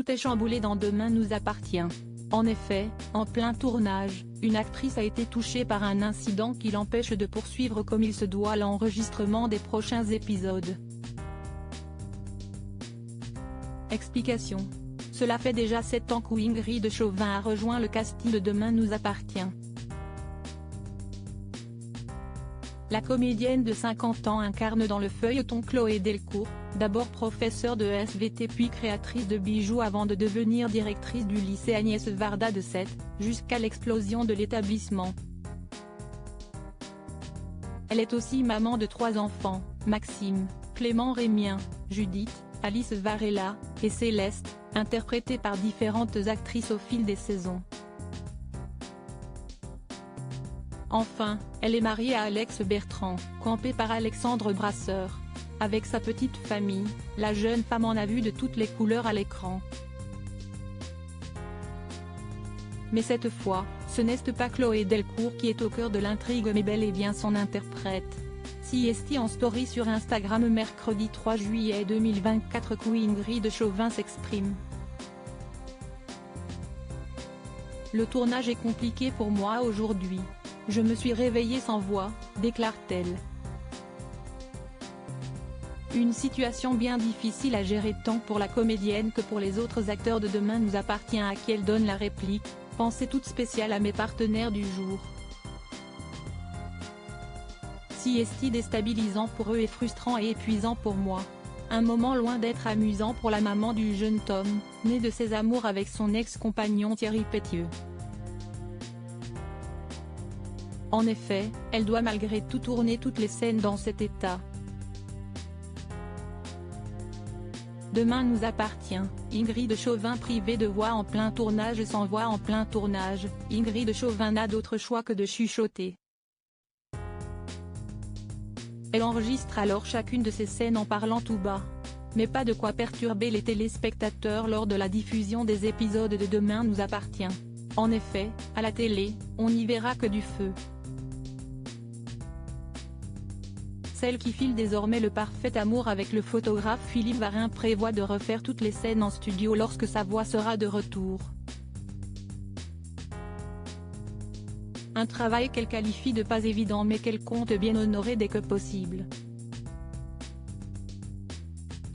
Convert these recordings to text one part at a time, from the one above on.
Tout est chamboulé dans Demain nous appartient. En effet, en plein tournage, une actrice a été touchée par un incident qui l'empêche de poursuivre comme il se doit l'enregistrement des prochains épisodes. Explication. Cela fait déjà 7 ans qu'Ingrid Chauvin a rejoint le casting de Demain nous appartient. La comédienne de 50 ans incarne dans le feuilleton Chloé Delcourt, d'abord professeure de SVT puis créatrice de bijoux avant de devenir directrice du lycée Agnès Varda de Sète, jusqu'à l'explosion de l'établissement. Elle est aussi maman de 3 enfants, Maxime, Clément Rémien, Judith, Alice Varela, et Céleste, interprétées par différentes actrices au fil des saisons. Enfin, elle est mariée à Alex Bertrand, campé par Alexandre Brasseur. Avec sa petite famille, la jeune femme en a vu de toutes les couleurs à l'écran. Mais cette fois, ce n'est pas Chloé Delcourt qui est au cœur de l'intrigue mais bel et bien son interprète. CST en story sur Instagram mercredi 3 juillet 2024 qu'Ingrid Chauvin s'exprime. Le tournage est compliqué pour moi aujourd'hui. Je me suis réveillée sans voix, déclare-t-elle. Une situation bien difficile à gérer tant pour la comédienne que pour les autres acteurs de Demain nous appartient à qui elle donne la réplique, pensée toute spéciale à mes partenaires du jour. Si est déstabilisant pour eux et frustrant et épuisant pour moi. Un moment loin d'être amusant pour la maman du jeune Tom, né de ses amours avec son ex-compagnon Thierry Pétieux. En effet, elle doit malgré tout tourner toutes les scènes dans cet état. Demain nous appartient, Ingrid Chauvin privée de voix en plein tournage. Sans voix en plein tournage, Ingrid Chauvin n'a d'autre choix que de chuchoter. Elle enregistre alors chacune de ses scènes en parlant tout bas. Mais pas de quoi perturber les téléspectateurs lors de la diffusion des épisodes de Demain nous appartient. En effet, à la télé, on n'y verra que du feu. Celle qui file désormais le parfait amour avec le photographe Philippe Varin prévoit de refaire toutes les scènes en studio lorsque sa voix sera de retour. Un travail qu'elle qualifie de pas évident mais qu'elle compte bien honorer dès que possible.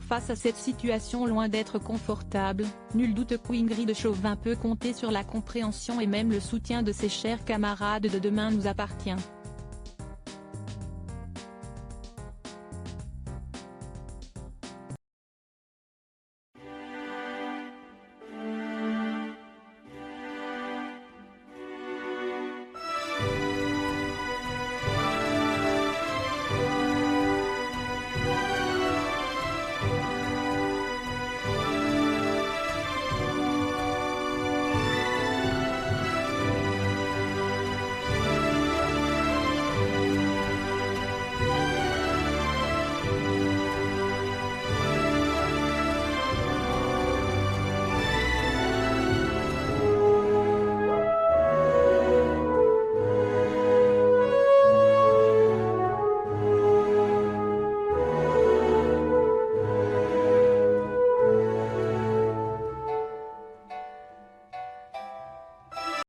Face à cette situation loin d'être confortable, nul doute qu'Ingrid Chauvin peut compter sur la compréhension et même le soutien de ses chers camarades de Demain nous appartient.